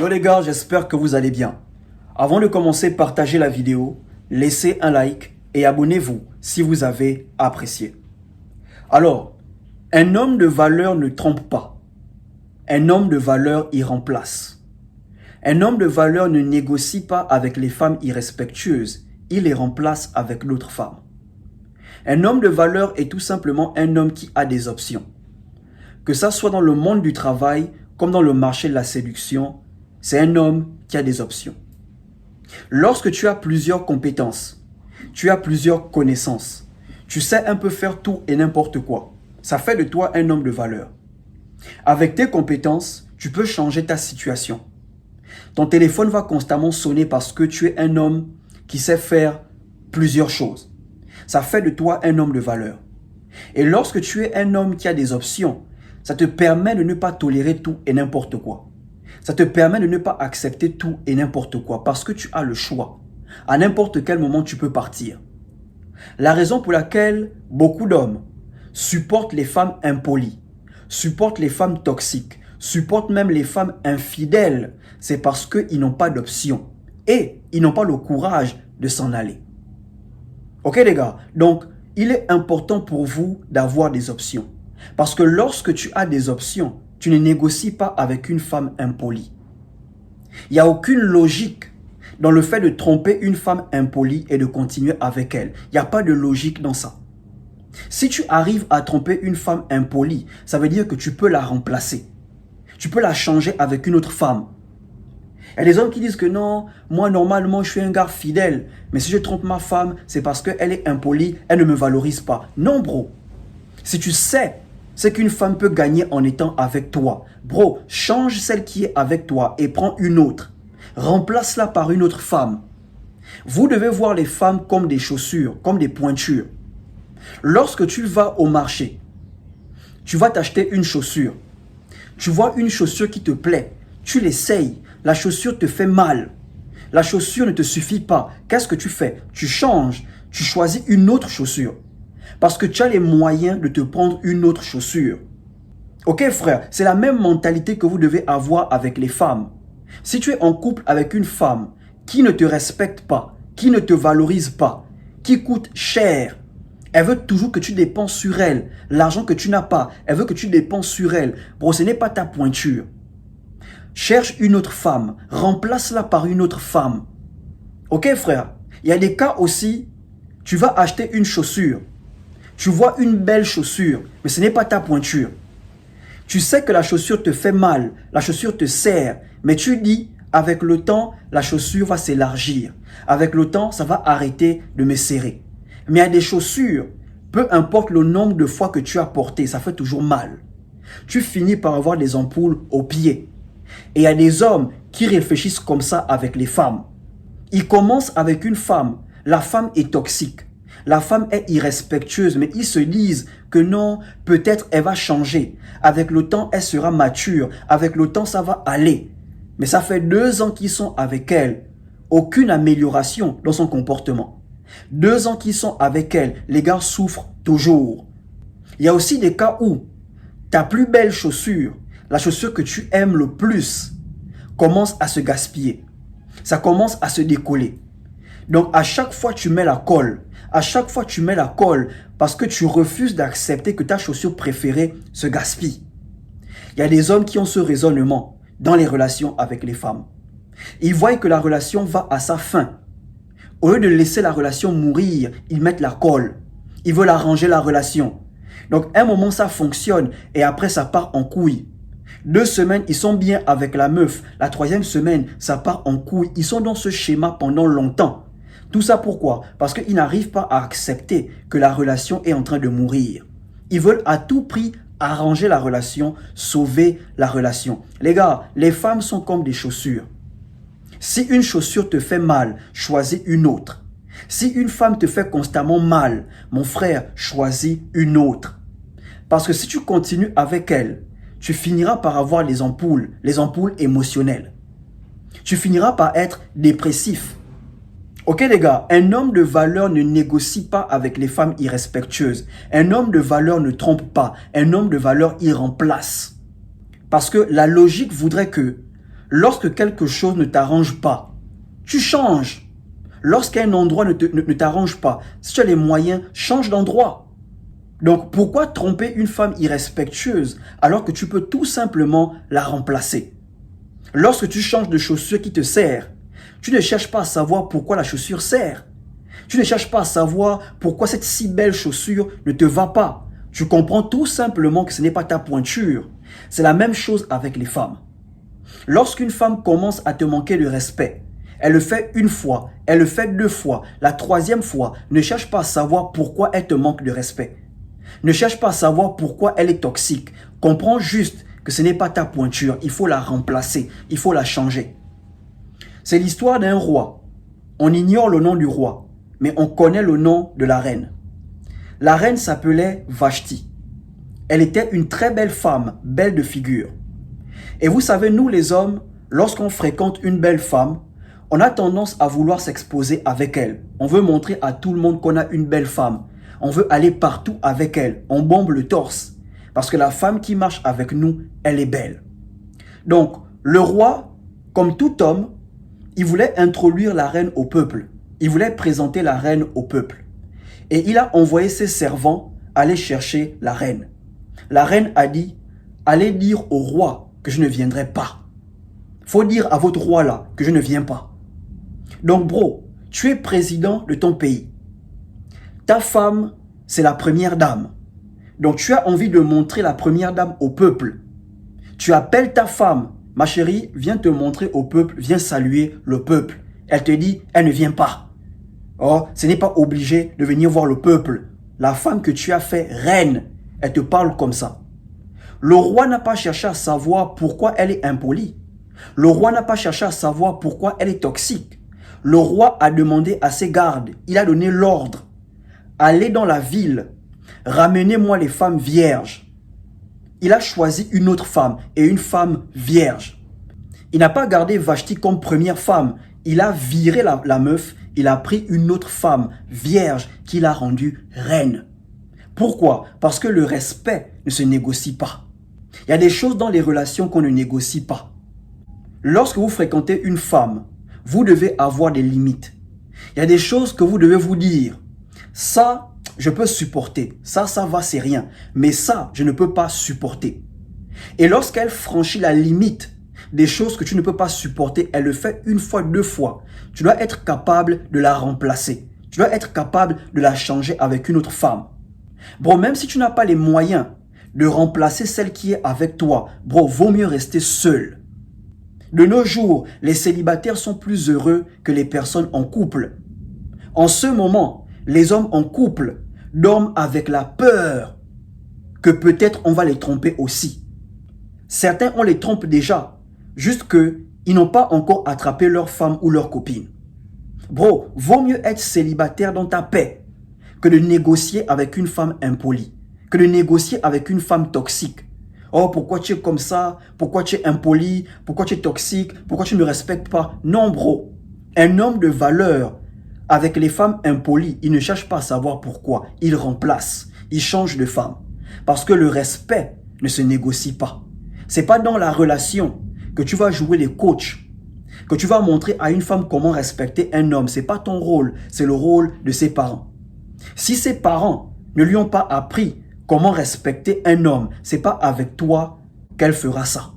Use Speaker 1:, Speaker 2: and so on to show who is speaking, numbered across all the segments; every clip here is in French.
Speaker 1: Yo les gars, j'espère que vous allez bien. Avant de commencer, partagez la vidéo, laissez un like et abonnez-vous si vous avez apprécié. Alors, un homme de valeur ne trompe pas. Un homme de valeur y remplace. Un homme de valeur ne négocie pas avec les femmes irrespectueuses, il les remplace avec l'autre femme. Un homme de valeur est tout simplement un homme qui a des options. Que ça soit dans le monde du travail comme dans le marché de la séduction, c'est un homme qui a des options. Lorsque tu as plusieurs compétences, tu as plusieurs connaissances, tu sais un peu faire tout et n'importe quoi, ça fait de toi un homme de valeur. Avec tes compétences, tu peux changer ta situation. Ton téléphone va constamment sonner parce que tu es un homme qui sait faire plusieurs choses. Ça fait de toi un homme de valeur. Et lorsque tu es un homme qui a des options, ça te permet de ne pas tolérer tout et n'importe quoi. Ça te permet de ne pas accepter tout et n'importe quoi parce que tu as le choix. À n'importe quel moment, tu peux partir. La raison pour laquelle beaucoup d'hommes supportent les femmes impolies, supportent les femmes toxiques, supportent même les femmes infidèles, c'est parce qu'ils n'ont pas d'option et ils n'ont pas le courage de s'en aller. Ok les gars, donc il est important pour vous d'avoir des options. Parce que lorsque tu as des options, tu ne négocies pas avec une femme impolie. Il n'y a aucune logique dans le fait de tromper une femme impolie et de continuer avec elle. Il n'y a pas de logique dans ça. Si tu arrives à tromper une femme impolie, ça veut dire que tu peux la remplacer. Tu peux la changer avec une autre femme. Il y a des hommes qui disent que non, moi normalement je suis un gars fidèle, mais si je trompe ma femme, c'est parce qu'elle est impolie, elle ne me valorise pas. Non bro, si tu sais ce qu'une femme peut gagner en étant avec toi, bro, change celle qui est avec toi et prends une autre. Remplace-la par une autre femme. Vous devez voir les femmes comme des chaussures, comme des pointures. Lorsque tu vas au marché, tu vas t'acheter une chaussure. Tu vois une chaussure qui te plaît, tu l'essayes, la chaussure te fait mal. La chaussure ne te suffit pas. Qu'est-ce que tu fais? Tu changes, tu choisis une autre chaussure. Parce que tu as les moyens de te prendre une autre chaussure. Ok frère, c'est la même mentalité que vous devez avoir avec les femmes. Si tu es en couple avec une femme qui ne te respecte pas, qui ne te valorise pas, qui coûte cher, elle veut toujours que tu dépenses sur elle. L'argent que tu n'as pas, elle veut que tu dépenses sur elle. Bro, ce n'est pas ta pointure. Cherche une autre femme, remplace-la par une autre femme. Ok frère, il y a des cas aussi, tu vas acheter une chaussure. Tu vois une belle chaussure, mais ce n'est pas ta pointure. Tu sais que la chaussure te fait mal, la chaussure te serre, mais tu dis, avec le temps, la chaussure va s'élargir. Avec le temps, ça va arrêter de me serrer. Mais il y a des chaussures, peu importe le nombre de fois que tu as porté, ça fait toujours mal. Tu finis par avoir des ampoules aux pieds. Et il y a des hommes qui réfléchissent comme ça avec les femmes. Ils commencent avec une femme, la femme est toxique. La femme est irrespectueuse, mais ils se disent que non, peut-être elle va changer. Avec le temps, elle sera mature. Avec le temps, ça va aller. Mais ça fait 2 ans qu'ils sont avec elle. Aucune amélioration dans son comportement. 2 ans qu'ils sont avec elle, les gars souffrent toujours. Il y a aussi des cas où ta plus belle chaussure, la chaussure que tu aimes le plus, commence à se gaspiller. Ça commence à se décoller. Donc à chaque fois tu mets la colle. À chaque fois tu mets la colle parce que tu refuses d'accepter que ta chaussure préférée se gaspille. Il y a des hommes qui ont ce raisonnement dans les relations avec les femmes. Ils voient que la relation va à sa fin. Au lieu de laisser la relation mourir, ils mettent la colle. Ils veulent arranger la relation. Donc un moment ça fonctionne et après ça part en couille. 2 semaines, ils sont bien avec la meuf. La 3e semaine, ça part en couille. Ils sont dans ce schéma pendant longtemps. Tout ça pourquoi? Parce qu'ils n'arrivent pas à accepter que la relation est en train de mourir. Ils veulent à tout prix arranger la relation, sauver la relation. Les gars, les femmes sont comme des chaussures. Si une chaussure te fait mal, choisis une autre. Si une femme te fait constamment mal, mon frère, choisis une autre. Parce que si tu continues avec elle, tu finiras par avoir les ampoules émotionnelles. Tu finiras par être dépressif. Ok les gars, un homme de valeur ne négocie pas avec les femmes irrespectueuses. Un homme de valeur ne trompe pas. Un homme de valeur y remplace. Parce que la logique voudrait que Lorsque quelque chose ne t'arrange pas, tu changes. Lorsqu'un endroit ne t'arrange pas, si tu as les moyens, change d'endroit. Donc pourquoi tromper une femme irrespectueuse alors que tu peux tout simplement la remplacer? Lorsque tu changes de chaussure qui te sert, tu ne cherches pas à savoir pourquoi la chaussure sert. Tu ne cherches pas à savoir pourquoi cette si belle chaussure ne te va pas. Tu comprends tout simplement que ce n'est pas ta pointure. C'est la même chose avec les femmes. Lorsqu'une femme commence à te manquer de respect, elle le fait une fois, elle le fait deux fois, la troisième fois, ne cherche pas à savoir pourquoi elle te manque de respect. Ne cherche pas à savoir pourquoi elle est toxique. Comprends juste que ce n'est pas ta pointure, il faut la remplacer, il faut la changer. C'est l'histoire d'un roi. On ignore le nom du roi, mais on connaît le nom de la reine. La reine s'appelait Vashti. Elle était une très belle femme, belle de figure. Et vous savez, nous les hommes, lorsqu'on fréquente une belle femme, on a tendance à vouloir s'exposer avec elle. On veut montrer à tout le monde qu'on a une belle femme. On veut aller partout avec elle. On bombe le torse. Parce que la femme qui marche avec nous, elle est belle. Donc, le roi, comme tout homme, il voulait introduire la reine au peuple. Il voulait présenter la reine au peuple. Et il a envoyé ses servants aller chercher la reine. La reine a dit, allez dire au roi que je ne viendrai pas. Faut dire à votre roi là que je ne viens pas. Donc bro, tu es président de ton pays. Ta femme, c'est la première dame. Donc tu as envie de montrer la première dame au peuple. Tu appelles ta femme, ma chérie, viens te montrer au peuple, viens saluer le peuple. Elle te dit, elle ne vient pas. Oh, ce n'est pas obligé de venir voir le peuple. La femme que tu as fait reine, elle te parle comme ça. Le roi n'a pas cherché à savoir pourquoi elle est impolie. Le roi n'a pas cherché à savoir pourquoi elle est toxique. Le roi a demandé à ses gardes, il a donné l'ordre. Allez dans la ville, ramenez-moi les femmes vierges. Il a choisi une autre femme et une femme vierge. Il n'a pas gardé Vashti comme première femme. Il a viré la meuf, il a pris une autre femme vierge qu'il a rendue reine. Pourquoi? Parce que le respect ne se négocie pas. Il y a des choses dans les relations qu'on ne négocie pas. Lorsque vous fréquentez une femme, vous devez avoir des limites. Il y a des choses que vous devez vous dire. Ça, je peux supporter. Ça va, c'est rien. Mais ça, je ne peux pas supporter. Et lorsqu'elle franchit la limite des choses que tu ne peux pas supporter, elle le fait une fois, deux fois. Tu dois être capable de la remplacer. Tu dois être capable de la changer avec une autre femme. Bro, même si tu n'as pas les moyens de remplacer celle qui est avec toi, bro, vaut mieux rester seul. De nos jours, les célibataires sont plus heureux que les personnes en couple. En ce moment, les hommes en couple dorment avec la peur que peut-être on va les tromper aussi. Certains, on les trompe déjà, juste qu'ils n'ont pas encore attrapé leur femme ou leur copine. Bro, vaut mieux être célibataire dans ta paix que de négocier avec une femme impolie, que de négocier avec une femme toxique. Oh, pourquoi tu es comme ça? Pourquoi tu es impoli? Pourquoi tu es toxique? Pourquoi tu ne me respectes pas? Non, bro. Un homme de valeur, avec les femmes impolies, il ne cherche pas à savoir pourquoi. Il remplace. Il change de femme. Parce que le respect ne se négocie pas. C'est pas dans la relation que tu vas jouer les coachs, que tu vas montrer à une femme comment respecter un homme. C'est pas ton rôle, c'est le rôle de ses parents. Si ses parents ne lui ont pas appris comment respecter un homme, c'est pas avec toi qu'elle fera ça.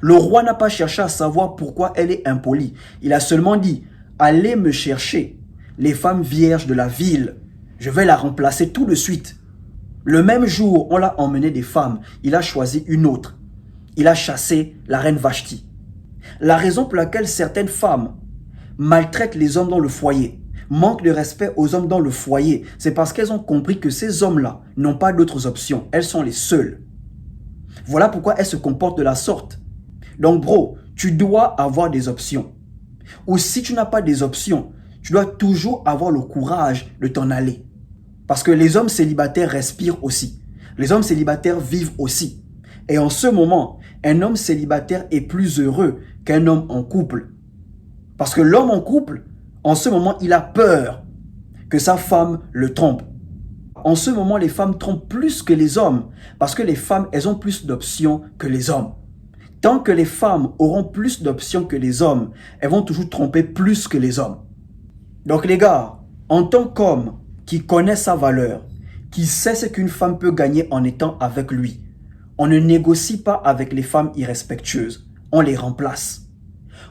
Speaker 1: Le roi n'a pas cherché à savoir pourquoi elle est impolie. Il a seulement dit, allez me chercher les femmes vierges de la ville. Je vais la remplacer tout de suite. Le même jour, on l'a emmené des femmes. Il a choisi une autre. Il a chassé la reine Vashti. La raison pour laquelle certaines femmes maltraitent les hommes dans le foyer, manquent de respect aux hommes dans le foyer, c'est parce qu'elles ont compris que ces hommes-là n'ont pas d'autres options. Elles sont les seules. Voilà pourquoi elles se comportent de la sorte. Donc bro, tu dois avoir des options. Ou si tu n'as pas des options, tu dois toujours avoir le courage de t'en aller. Parce que les hommes célibataires respirent aussi. Les hommes célibataires vivent aussi. Et en ce moment, un homme célibataire est plus heureux qu'un homme en couple. Parce que l'homme en couple, en ce moment, il a peur que sa femme le trompe. En ce moment, les femmes trompent plus que les hommes. Parce que les femmes, elles ont plus d'options que les hommes. Tant que les femmes auront plus d'options que les hommes, elles vont toujours tromper plus que les hommes. Donc les gars, en tant qu'homme qui connaît sa valeur, qui sait ce qu'une femme peut gagner en étant avec lui, on ne négocie pas avec les femmes irrespectueuses, on les remplace.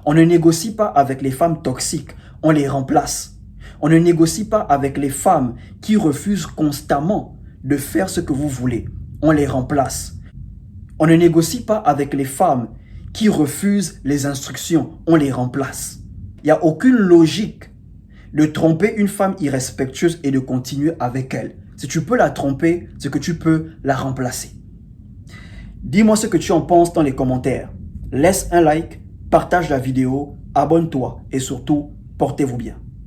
Speaker 1: On ne négocie pas avec les femmes toxiques, on les remplace. On ne négocie pas avec les femmes qui refusent constamment de faire ce que vous voulez, on les remplace. On ne négocie pas avec les femmes qui refusent les instructions, on les remplace. Il n'y a aucune logique de tromper une femme irrespectueuse et de continuer avec elle. Si tu peux la tromper, c'est que tu peux la remplacer. Dis-moi ce que tu en penses dans les commentaires. Laisse un like, partage la vidéo, abonne-toi et surtout, portez-vous bien.